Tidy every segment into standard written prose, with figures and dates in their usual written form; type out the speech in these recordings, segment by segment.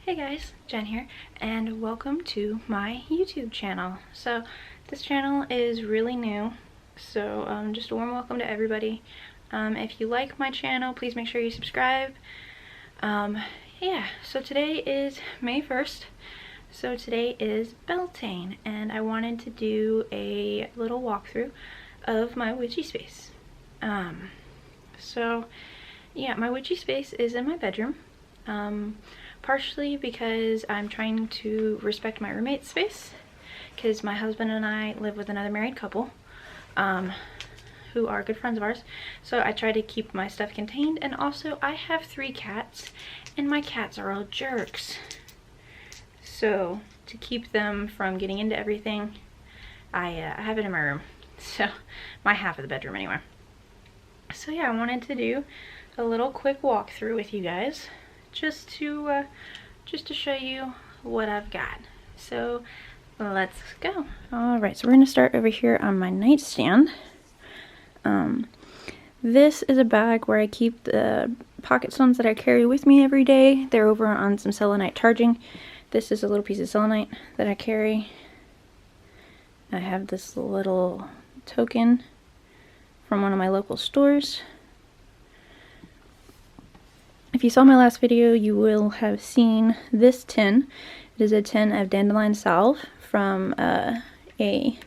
Hey guys, Jen here, and welcome to my YouTube channel. So this channel is really new, so just a warm welcome to everybody. If you like my channel, please make sure you subscribe. Yeah, so today is May 1st, so today is Beltane, and I wanted to do a little walkthrough of my witchy space. So yeah, my witchy space is in my bedroom. Partially because I'm trying to respect my roommate's space, because my husband and I live with another married couple who are good friends of ours, so I try to keep my stuff contained. And also I have 3 cats and my cats are all jerks, so to keep them from getting into everything, I have it in my room, so my half of the bedroom anyway. So yeah, I wanted to do a little quick walkthrough with you guys, just to show you what I've got. So let's go. Alright, so we're gonna start over here on my nightstand. This is a bag where I keep the pocket stones that I carry with me every day. They're over on some selenite charging. This is a little piece of selenite that I carry. I have this little token from one of my local stores. If you saw my last video, you will have seen this tin. It is a tin of dandelion salve from a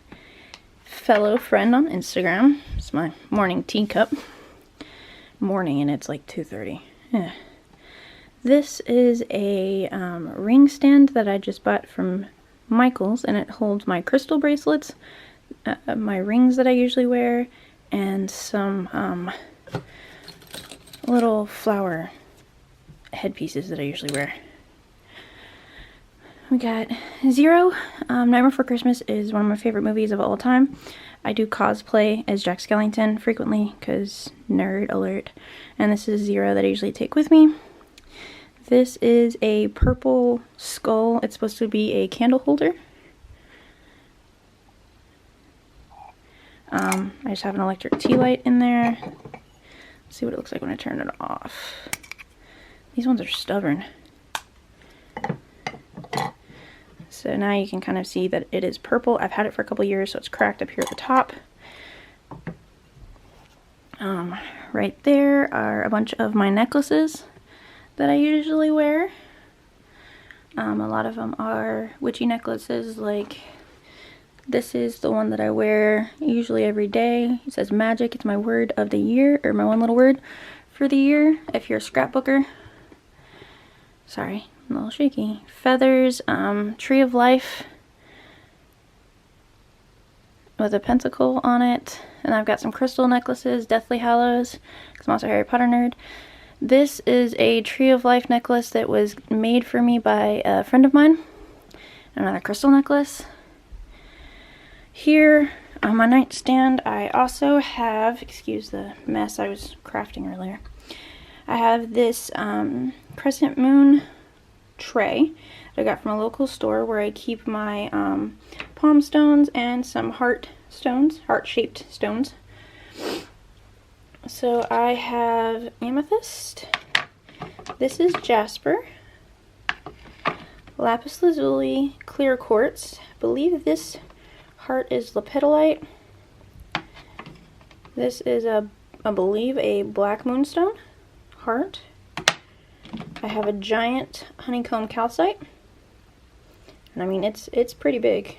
fellow friend on Instagram. It's my morning teacup. Morning, and it's like 2:30. Yeah. This is a ring stand that I just bought from Michael's, and it holds my crystal bracelets, my rings that I usually wear, and some little flower headpieces that I usually wear. We got Zero. Nightmare Before Christmas is one of my favorite movies of all time. I do cosplay as Jack Skellington frequently because nerd alert. And this is Zero that I usually take with me. This is a purple skull. It's supposed to be a candle holder. I just have an electric tea light in there. Let's see what it looks like when I turn it off. These ones are stubborn. So now you can kind of see that it is purple. I've had it for a couple years, so it's cracked up here at the top. Right there are a bunch of my necklaces that I usually wear. A lot of them are witchy necklaces. Like this is the one that I wear usually every day. It says magic. It's my word of the year, or my one little word for the year if you're a scrapbooker. Sorry, I'm a little shaky. Feathers, Tree of Life with a pentacle on it. And I've got some crystal necklaces, Deathly Hallows, because I'm also a Harry Potter nerd. This is a Tree of Life necklace that was made for me by a friend of mine. Another crystal necklace. Here on my nightstand, I also have, excuse the mess I was crafting earlier, I have this crescent moon tray that I got from a local store where I keep my palm stones and some heart-shaped stones. So I have amethyst. This is jasper. Lapis lazuli, clear quartz. I believe this heart is lepidolite. This is I believe a black moonstone heart. I have a giant honeycomb calcite, and I mean it's pretty big.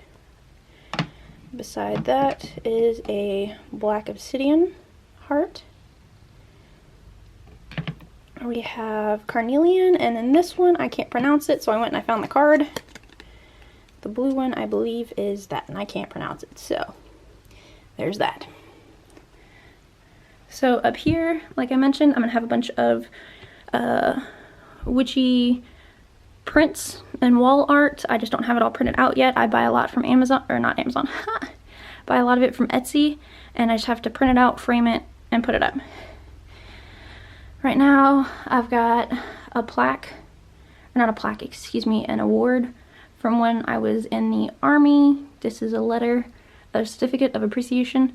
Beside that is a black obsidian heart. We have carnelian, and then this one I can't pronounce it, so I went and I found the card. The blue one I believe is that, and I can't pronounce it, so there's that. So up here, like I mentioned, I'm gonna have a bunch of witchy prints and wall art. I just don't have it all printed out yet. I buy a lot from Amazon, or not Amazon, buy a lot of it from Etsy, and I just have to print it out, frame it, and put it up. Right now, I've got a plaque, or not a plaque, excuse me, an award from when I was in the Army. This is a letter, a certificate of appreciation,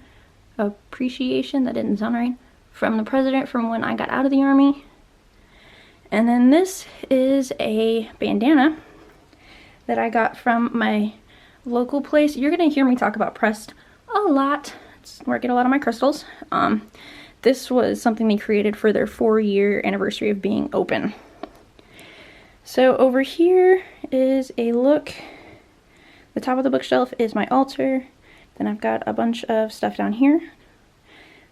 that didn't sound right, from the president from when I got out of the Army. And then this is a bandana that I got from my local place. You're gonna hear me talk about Pressed a lot. It's where I get a lot of my crystals. This was something they created for their 4-year anniversary of being open. So over here is a look. The top of the bookshelf is my altar. Then I've got a bunch of stuff down here.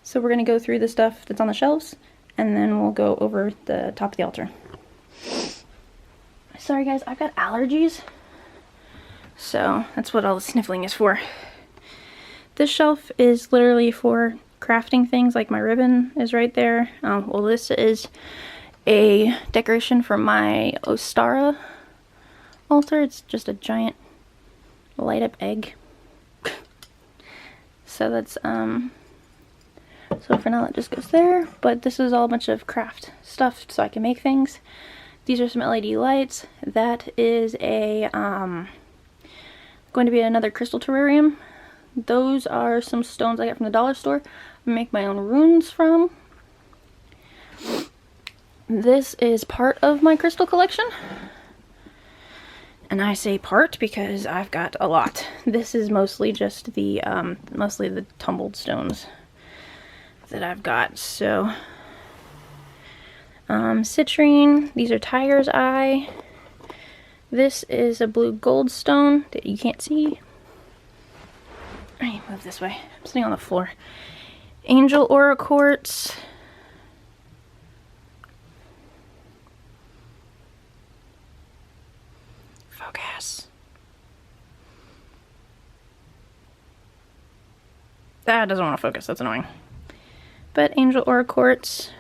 So we're gonna go through the stuff that's on the shelves, and then we'll go over the top of the altar. Sorry guys, I've got allergies, so that's what all the sniffling is for. This shelf is literally for crafting things, like my ribbon is right there. Well, this is a decoration for my Ostara altar. It's just a giant light up egg. So that's, so for now that just goes there, but this is all a bunch of craft stuff so I can make things. These are some LED lights. That is a, going to be another crystal terrarium. Those are some stones I got from the dollar store. I make my own runes from. This is part of my crystal collection. And I say part because I've got a lot. This is mostly just the, mostly the tumbled stones that I've got. So, citrine, these are tiger's eye. This is a blue gold stone that you can't see. I need to move this way. I'm sitting on the floor. Angel aura quartz. Focus. That doesn't want to focus, that's annoying. But angel aura quartz.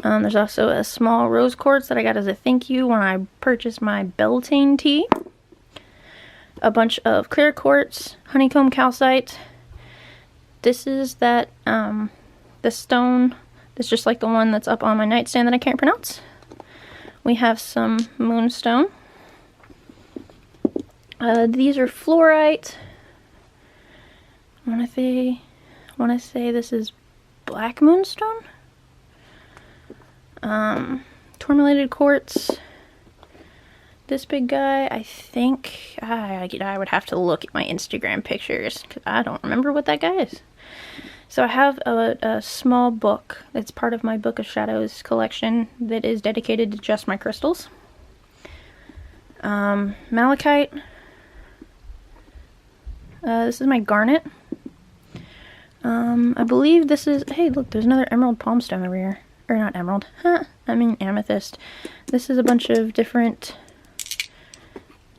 There's also a small rose quartz that I got as a thank you when I purchased my Beltane tea. A bunch of clear quartz, honeycomb calcite. This is that, the stone that's just like the one that's up on my nightstand that I can't pronounce. We have some moonstone. These are fluorite. I want to say this is black moonstone. Tourmalated quartz. This big guy, I think, I would have to look at my Instagram pictures because I don't remember what that guy is. So I have a small book that's part of my Book of Shadows collection that is dedicated to just my crystals. Malachite. This is my garnet. I believe this is, hey look, there's another emerald palm stone over here. Or not emerald, I mean amethyst. This is a bunch of different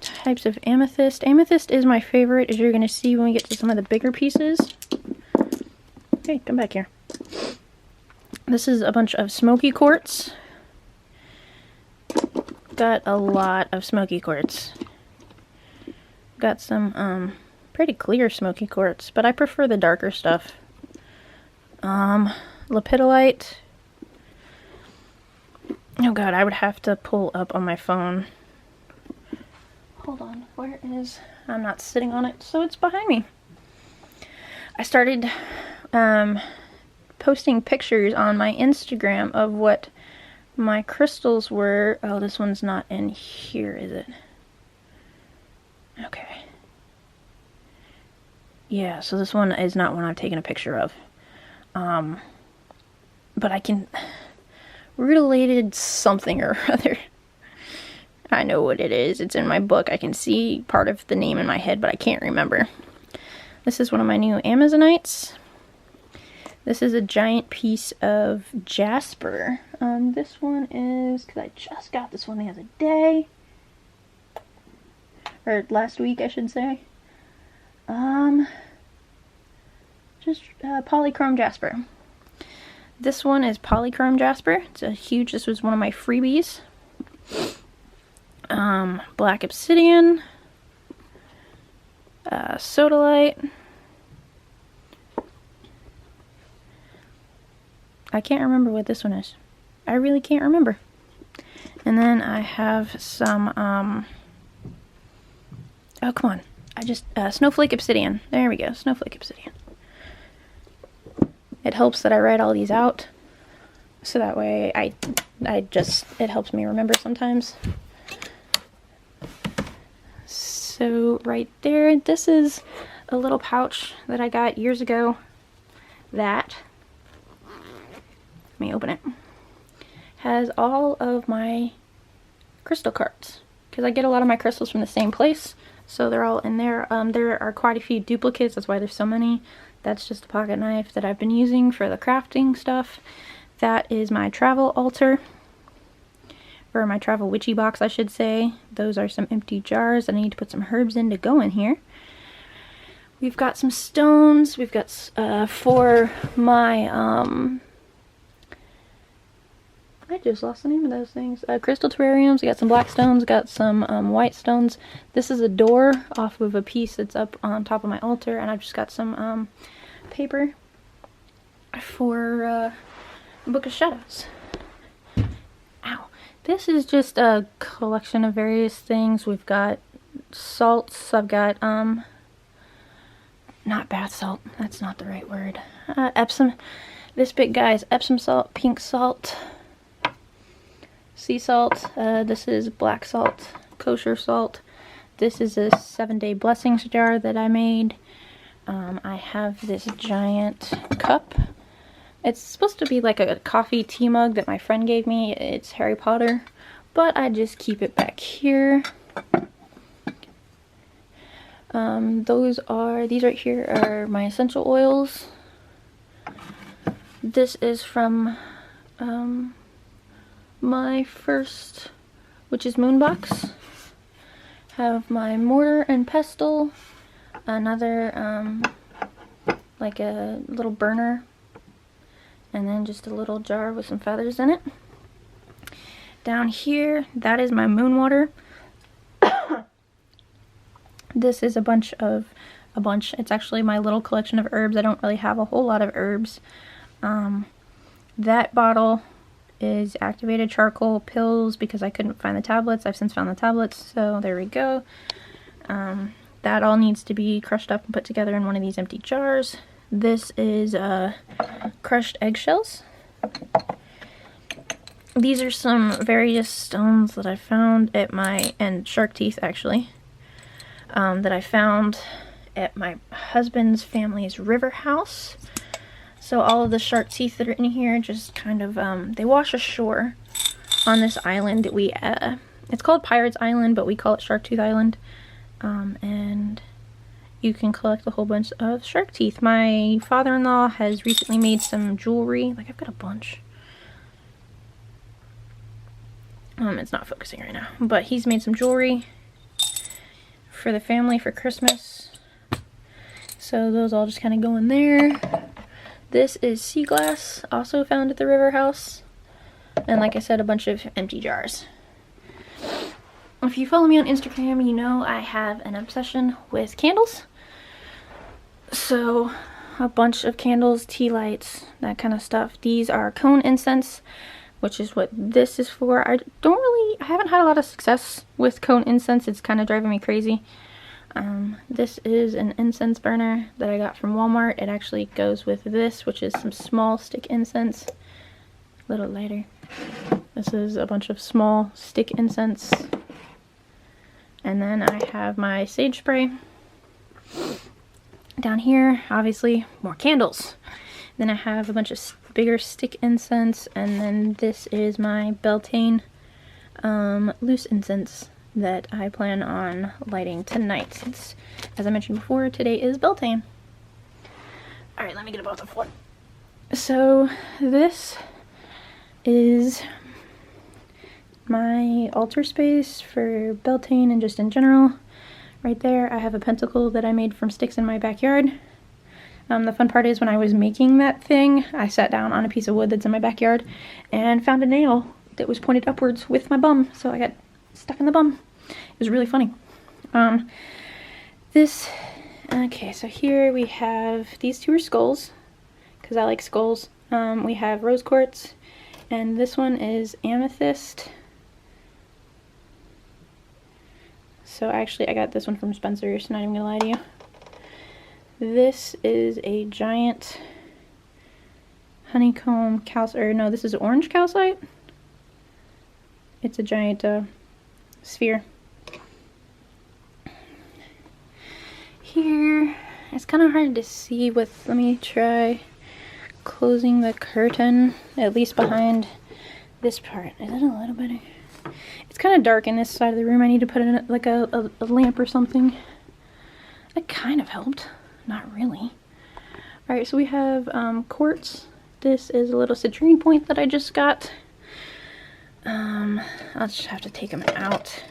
types of amethyst. Amethyst is my favorite, as you're going to see when we get to some of the bigger pieces. Hey, come back here. This is a bunch of smoky quartz. Got a lot of smoky quartz. Got some pretty clear smoky quartz, but I prefer the darker stuff. Lepidolite. Oh god, I would have to pull up on my phone. Hold on, where is... I'm not sitting on it, so it's behind me. I started posting pictures on my Instagram of what my crystals were. Oh, this one's not in here, is it? Okay. Yeah, so this one is not one I've taken a picture of. But I can... Related something or other. I know what it is. It's in my book. I can see part of the name in my head, but I can't remember. This is one of my new Amazonites. This is a giant piece of jasper. This one is, because I just got this one the other day. Or last week, I should say. Just polychrome jasper. This one is polychrome jasper. It's a huge, this was one of my freebies. Black obsidian. Sodalite. I can't remember what this one is. I really can't remember. And then I have some, oh come on. Snowflake obsidian. There we go, snowflake obsidian. It helps that I write all these out so that way it helps me remember sometimes. So right there, this is a little pouch that I got years ago that, let me open it, has all of my crystal cards, because I get a lot of my crystals from the same place, so they're all in there. There are quite a few duplicates, that's why there's so many. That's just a pocket knife that I've been using for the crafting stuff. That is my travel altar, or my travel witchy box, I should say. Those are some empty jars that I need to put some herbs in to go in here. We've got some stones. We've got for my I just lost the name of those things. Crystal terrariums. We got some black stones. Got some white stones. This is a door off of a piece that's up on top of my altar, and I've just got some paper for Book of Shadows. Ow. This is just a collection of various things. We've got salts. I've got not bath salt. That's not the right word. Epsom. This big guy is Epsom salt, pink salt, sea salt. This is black salt, kosher salt. This is a 7-day blessings jar that I made. I have this giant cup. It's supposed to be like a coffee tea mug that my friend gave me. It's Harry Potter, but I just keep it back here. These right here are my essential oils. This is from my first Witch's Moon box. Have my mortar and pestle, another like a little burner, and then just a little jar with some feathers in it. Down here, that is my moon water. This is it's actually my little collection of herbs. I don't really have a whole lot of herbs. That bottle is activated charcoal pills because I couldn't find the tablets. I've since found the tablets, so there we go. That all needs to be crushed up and put together in one of these empty jars. This is crushed eggshells. These are some various stones that I found at and shark teeth actually, that I found at my husband's family's river house. So all of the shark teeth that are in here just kind of, they wash ashore on this island that it's called Pirates Island, but we call it Shark Tooth Island. And you can collect a whole bunch of shark teeth. My father-in-law has recently made some jewelry. Like, I've got a bunch. It's not focusing right now, but he's made some jewelry for the family for Christmas. So those all just kind of go in there. This is sea glass, also found at the river house. And like I said, a bunch of empty jars. If you follow me on Instagram, you know I have an obsession with candles. So a bunch of candles, tea lights, that kind of stuff. These are cone incense, which is what this is for. I haven't had a lot of success with cone incense. It's kind of driving me crazy. This is an incense burner that I got from Walmart. It actually goes with this, which is some small stick incense. A little lighter. This is a bunch of small stick incense. And then I have my sage spray. Down here, obviously, more candles. Then I have a bunch of bigger stick incense, and then this is my Beltane loose incense that I plan on lighting tonight, since, as I mentioned before, today is Beltane. Alright, let me get above the floor. So, this is my altar space for Beltane and just in general. Right there, I have a pentacle that I made from sticks in my backyard. The fun part is when I was making that thing, I sat down on a piece of wood that's in my backyard and found a nail that was pointed upwards with my bum, so I got stuck in the bum. It was really funny. Okay, so here we have, these two are skulls, because I like skulls. We have rose quartz, and this one is amethyst. So actually I got this one from Spencer's, not even gonna lie to you. This is a giant honeycomb calcite, or no, this is orange calcite. It's a giant sphere. Here, it's kind of hard to see with, let me try closing the curtain, at least behind this part. Is it a little better? It's kind of dark in this side of the room. I need to put in like a lamp or something. That kind of helped. Not really. Alright, so we have quartz. This is a little citrine point that I just got. I'll just have to take them out.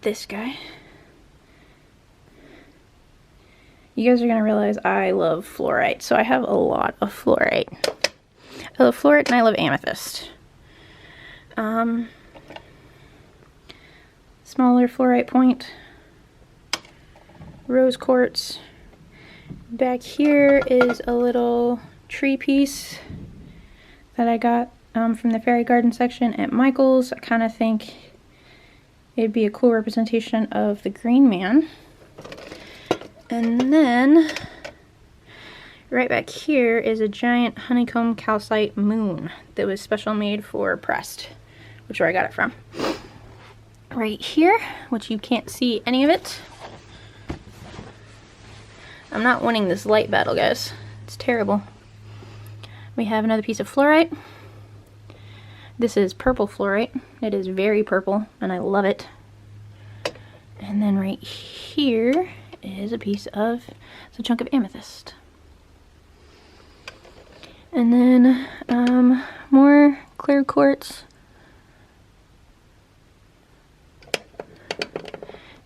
This guy. You guys are going to realize I love fluorite, so I have a lot of fluorite. I love fluorite and I love amethyst. Smaller fluorite point. Rose quartz. Back here is a little tree piece that I got from the fairy garden section at Michael's. I kind of think it'd be a cool representation of the Green Man. And then right back here is a giant honeycomb calcite moon that was special made for Pressed, which is where I got it from. Right here, which you can't see any of it. I'm not winning this light battle, guys. It's terrible. We have another piece of fluorite. This is purple fluorite. It is very purple, and I love it. And then right here is a piece of, it's a chunk of amethyst. And then more clear quartz.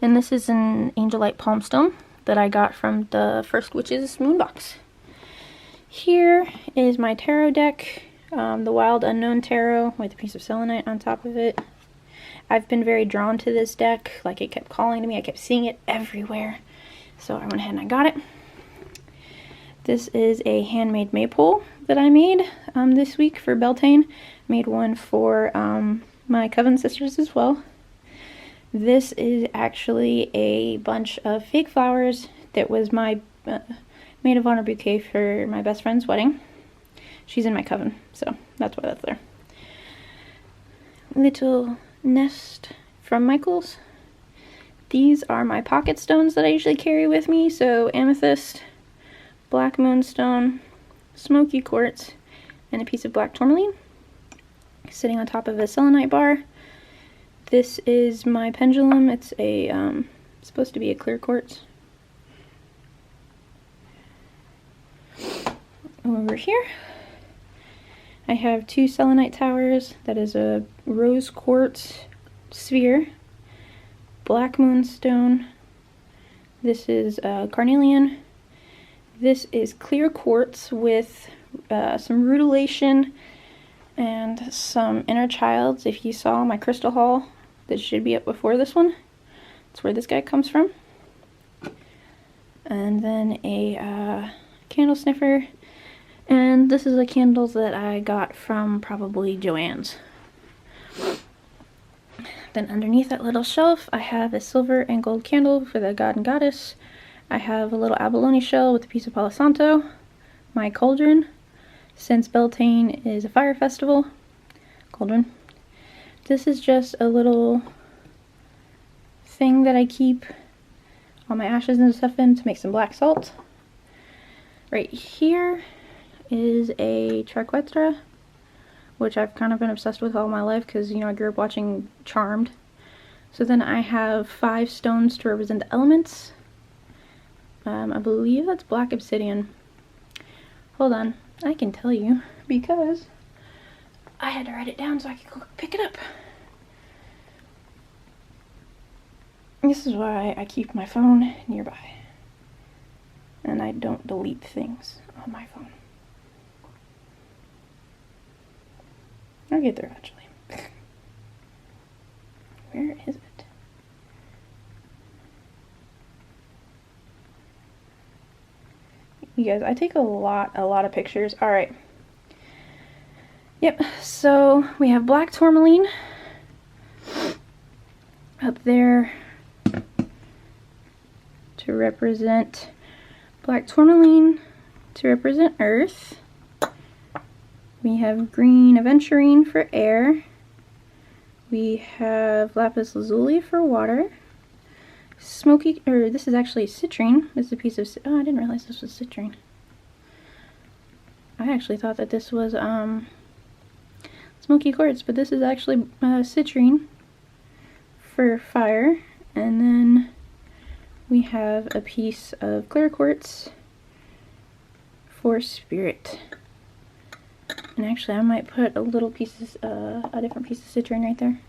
And this is an angelite palmstone that I got from the First Witches moon box. Here is my tarot deck, the Wild Unknown Tarot with a piece of selenite on top of it. I've been very drawn to this deck, like it kept calling to me, I kept seeing it everywhere. So I went ahead and I got it. This is a handmade maypole that I made this week for Beltane. Made one for my coven sisters as well. This is actually a bunch of fake flowers that was my maid of honor bouquet for my best friend's wedding. She's in my coven, so that's why that's there. Little nest from Michael's. These are my pocket stones that I usually carry with me, so amethyst, black moonstone, smoky quartz, and a piece of black tourmaline sitting on top of a selenite bar. This is my pendulum. It's a supposed to be a clear quartz. Over here I have two selenite towers. That is a rose quartz sphere, black moonstone. This is carnelian. This is clear quartz with some rutilation and some inner childs. If you saw my crystal haul that should be up before this one, that's where this guy comes from. And then a candle sniffer. And this is a candle that I got from probably Joann's. Then underneath that little shelf, I have a silver and gold candle for the god and goddess. I have a little abalone shell with a piece of Palo Santo. My cauldron, since Beltane is a fire festival. Cauldron. This is just a little thing that I keep all my ashes and stuff in to make some black salt. Right here is a triquetra, which I've kind of been obsessed with all my life because, you know, I grew up watching Charmed. So then I have 5 stones to represent the elements. I believe that's black obsidian. Hold on, I can tell you because I had to write it down so I could go pick it up. This is why I keep my phone nearby and I don't delete things on my phone. I'll get there eventually. Where is it? You guys, I take a lot of pictures. Alright. Yep, so we have black tourmaline up there to represent black tourmaline. to represent earth. We have green aventurine for air. We have lapis lazuli for water. Smoky, or this is actually citrine. This is a piece of, oh, I didn't realize this was citrine. I actually thought that this was smoky quartz, but this is actually citrine for fire. And then we have a piece of clear quartz for spirit. And actually I might put a little piece, a different piece of citrine right there.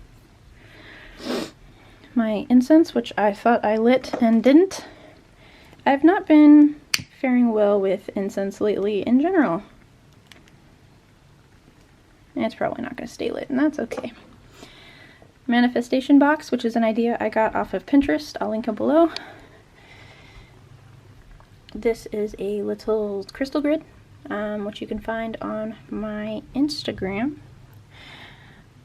My incense, which I thought I lit and didn't. I've not been faring well with incense lately in general. And it's probably not going to stay lit, and that's okay. Manifestation box, which is an idea I got off of Pinterest. I'll link it below. This is a little crystal grid, which you can find on my Instagram.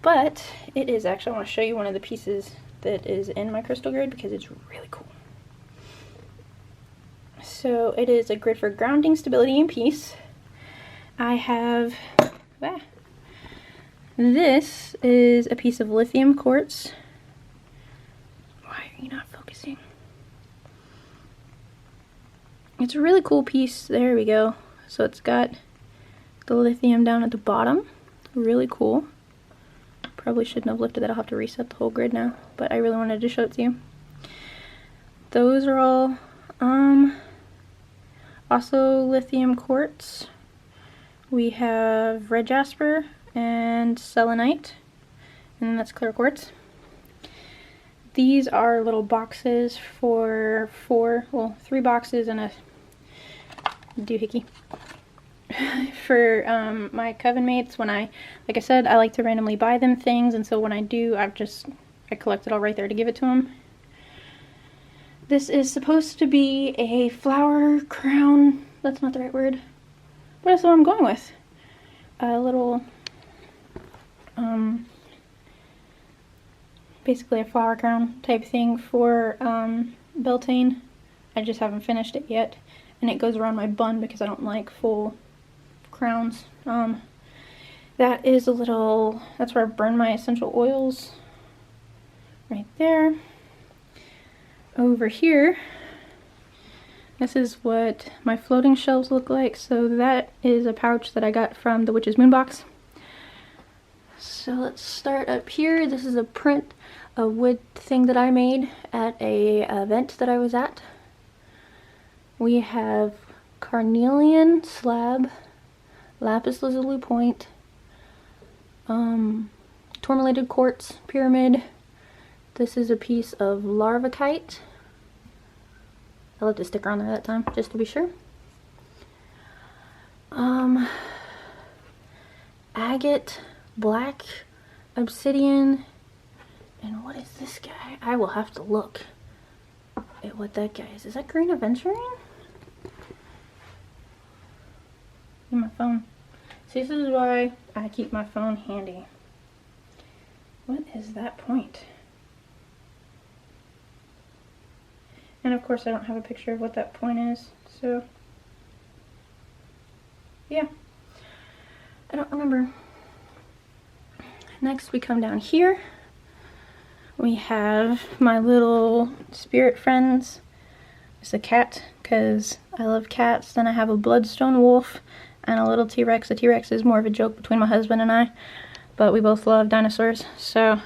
But it is actually, I want to show you one of the pieces that is in my crystal grid because it's really cool. So it is a grid for grounding, stability, and peace. I have, this is a piece of lithium quartz. Why are you not focusing? It's a really cool piece. There we go. So it's got the lithium down at the bottom. Really cool. Probably shouldn't have lifted that. I'll have to reset the whole grid now, but I really wanted to show it to you. Those are all also lithium quartz. We have red jasper and selenite, and then that's clear quartz. These are little boxes for three boxes and a doohickey for my coven mates. When like I said, I like to randomly buy them things, and so when I do, I collect it all right there to give it to them. This is supposed to be a flower crown. That's not the right word. What is the one I'm going with? A little, basically a flower crown type thing for Beltane. I just haven't finished it yet, and it goes around my bun because I don't like full crowns. That is a little, that's where I burn my essential oils, right there. Over here, this is what my floating shelves look like. So that is a pouch that I got from the Witch's Moonbox. So let's start up here. This is a print, a wood thing that I made at a event that I was at. We have carnelian slab, lapis lazuli point, tourmalated quartz pyramid. This is a piece of larvakite. I left a sticker on there that time, just to be sure. Agate, black, obsidian, and what is this guy? I will have to look at what that guy is. Is that green aventurine? In my phone. See, this is why I keep my phone handy. What is that point? And of course I don't have a picture of what that point is, so yeah, I don't remember. Next we come down here. We have my little spirit friends. It's a cat, because I love cats. Then I have a bloodstone wolf and a little T-Rex. The T-Rex is more of a joke between my husband and I, but we both love dinosaurs. So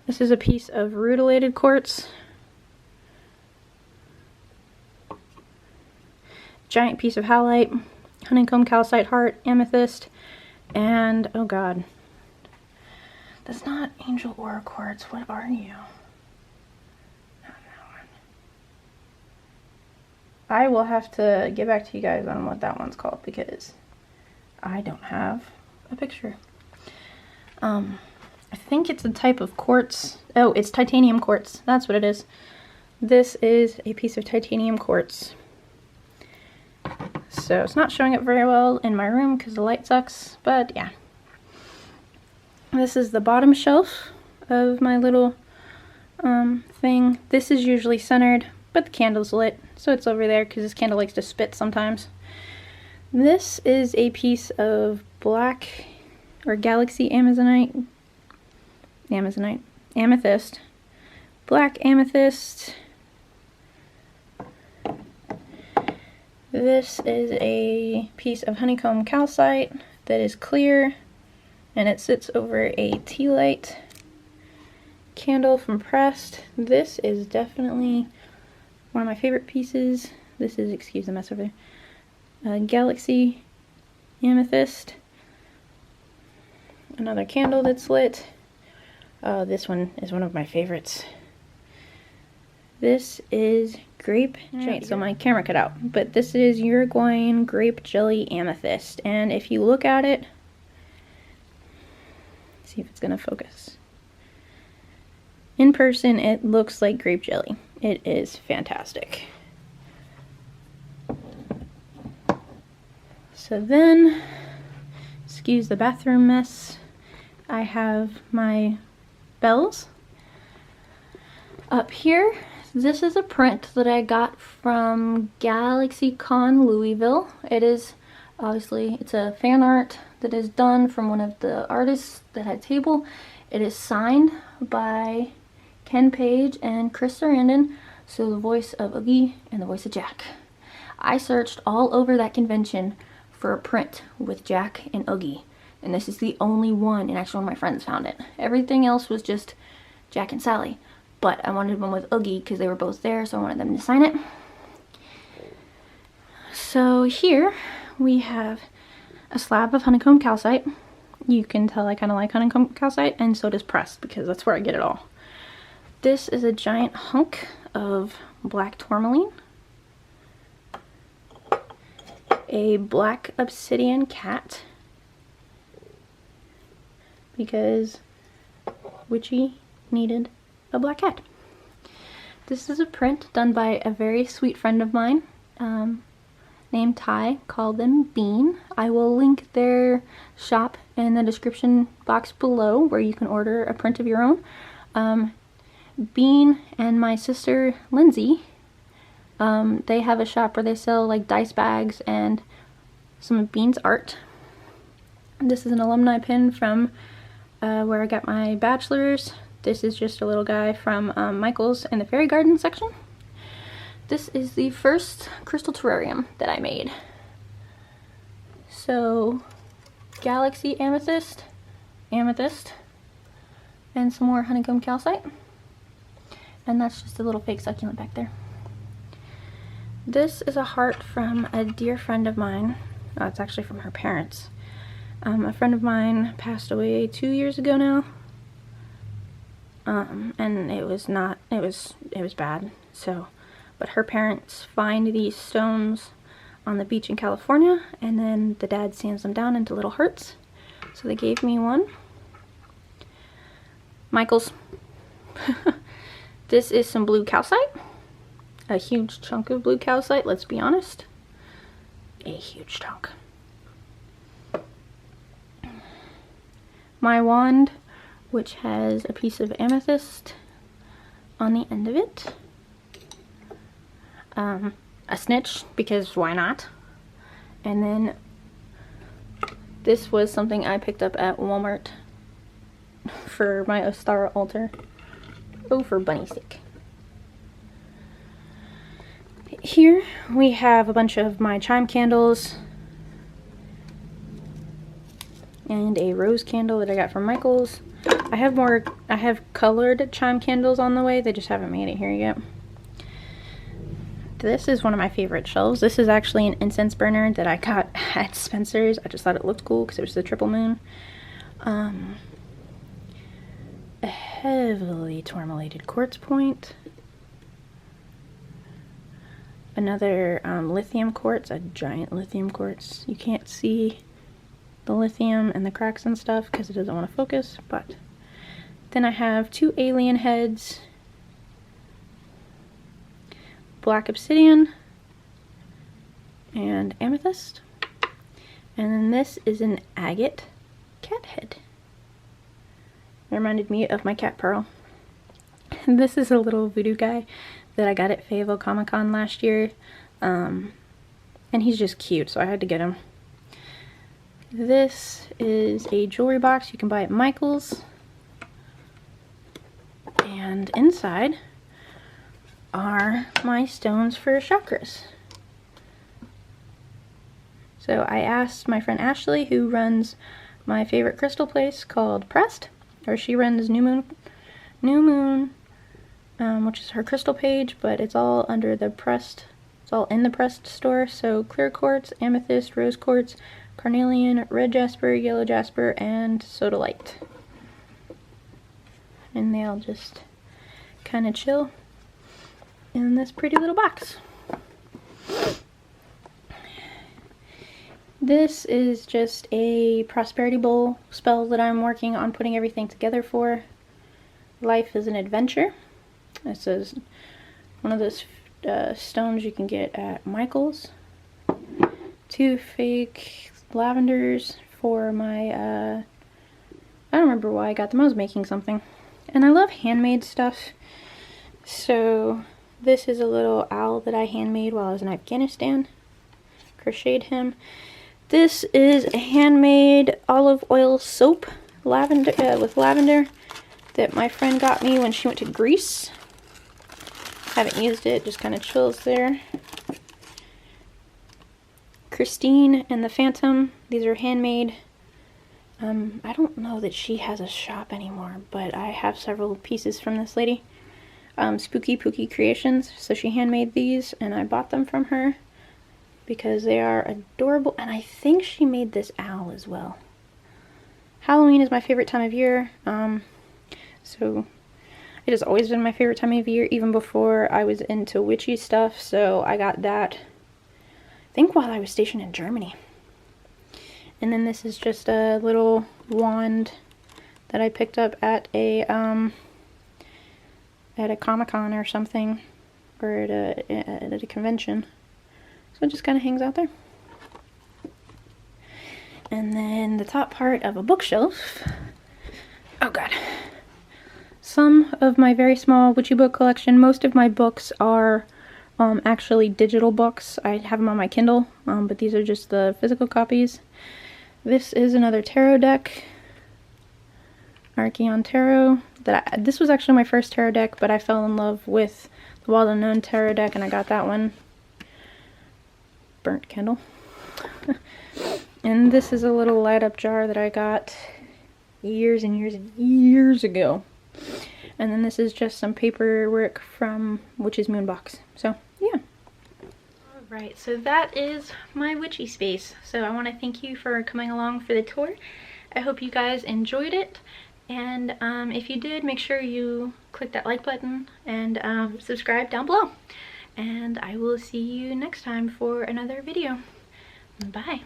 this is a piece of rutilated quartz. Giant piece of halite, honeycomb calcite heart, amethyst, and oh god, that's not angel aura quartz. What are you? Not that one. I will have to get back to you guys on what that one's called because I don't have a picture. I think it's a type of quartz. Oh, it's titanium quartz. That's what it is. This is a piece of titanium quartz. So it's not showing up very well in my room because the light sucks, but yeah. This is the bottom shelf of my little thing. This is usually centered, but the candle's lit, so it's over there because this candle likes to spit sometimes. This is a piece of black or galaxy amethyst, black amethyst. This is a piece of honeycomb calcite that is clear, and it sits over a tea light candle from Pressed. This is definitely one of my favorite pieces. This is, excuse the mess over there, galaxy amethyst. Another candle that's lit. This one is one of my favorites. This is grape jelly. So my camera cut out, but this is Uruguayan grape jelly amethyst. And if you look at it, see if it's gonna focus. In person, it looks like grape jelly. It is fantastic. So then, excuse the bathroom mess, I have my bells up here. This is a print that I got from GalaxyCon Louisville. It is, obviously, it's a fan art that is done from one of the artists that had table. It is signed by Ken Page and Chris Sarandon, so the voice of Oogie and the voice of Jack. I searched all over that convention for a print with Jack and Oogie, and this is the only one, and actually one of my friends found it. Everything else was just Jack and Sally. But I wanted one with Oogie because they were both there, so I wanted them to sign it. So here we have a slab of honeycomb calcite. You can tell I kind of like honeycomb calcite, and so does Pressed because that's where I get it all. This is a giant hunk of black tourmaline. A black obsidian cat, because Witchy needed a black cat. This is a print done by a very sweet friend of mine named Ty. Call them Bean. I will link their shop in the description box below where you can order a print of your own. Bean and my sister Lindsay, they have a shop where they sell like dice bags and some of Bean's art. This is an alumni pin from where I got my bachelor's. This is just a little guy from Michael's in the Fairy Garden section. This is the first crystal terrarium that I made. So, galaxy amethyst, and some more honeycomb calcite. And that's just a little fake succulent back there. This is a heart from a dear friend of mine. Oh, it's actually from her parents. A friend of mine passed away 2 years ago now. And it was bad. So, but her parents find these stones on the beach in California, and then the dad sands them down into little hearts. So they gave me one. Michael's. This is some blue calcite. A huge chunk of blue calcite, let's be honest. A huge chunk. My wand, which has a piece of amethyst on the end of it. A snitch, because why not? And then this was something I picked up at Walmart for my Ostara altar. Oh, for bunny's sake. Here we have a bunch of my chime candles and a rose candle that I got from Michael's. I have colored chime candles on the way, they just haven't made it here yet. This is one of my favorite shelves. This is actually an incense burner that I got at Spencer's. I just thought it looked cool because it was the triple moon. A heavily tourmalated quartz point. Another lithium quartz, a giant lithium quartz. You can't see the lithium and the cracks and stuff because it doesn't want to focus, but then I have two alien heads, black obsidian, and amethyst. And then this is an agate cat head. It reminded me of my cat Pearl. And this is a little voodoo guy that I got at Fayetteville Comic Con last year. and he's just cute, so I had to get him. This is a jewelry box you can buy at Michael's. And inside are my stones for chakras. So I asked my friend Ashley, who runs my favorite crystal place called Pressed, or she runs New Moon, which is her crystal page, but it's all under the Pressed, it's all in the Pressed store. So clear quartz, amethyst, rose quartz, carnelian, red jasper, yellow jasper, and sodalite. And they all just kind of chill in this pretty little box. This is just a prosperity bowl spell that I'm working on putting everything together for. Life is an adventure. This is one of those stones you can get at Michael's. 2 fake lavenders for my, I don't remember why I got them. I was making something. And I love handmade stuff. So this is a little owl that I handmade while I was in Afghanistan. Crocheted him. This is a handmade olive oil soap lavender with lavender that my friend got me when she went to Greece. Haven't used it, just kind of chills there. Christine and the Phantom, these are handmade. I don't know that she has a shop anymore, but I have several pieces from this lady. Spooky Pooky Creations, so she handmade these and I bought them from her because they are adorable, and I think she made this owl as well. Halloween is my favorite time of year, so it has always been my favorite time of year, even before I was into witchy stuff, so I got that, I think, while I was stationed in Germany. And then this is just a little wand that I picked up at a Comic-Con or something, or at a convention. So it just kind of hangs out there. And then the top part of a bookshelf. Oh god. Some of my very small witchy book collection. Most of my books are actually digital books. I have them on my Kindle, but these are just the physical copies. This is another tarot deck. Archeon Tarot. This was actually my first tarot deck, but I fell in love with the Wild Unknown Tarot deck, and I got that one. Burnt candle. And this is a little light up jar that I got years and years and years ago. And then this is just some paperwork from Witch's Moonbox. So yeah. Alright, so that is my witchy space. So I want to thank you for coming along for the tour. I hope you guys enjoyed it. And if you did, make sure you click that like button and subscribe down below. And I will see you next time for another video. Bye.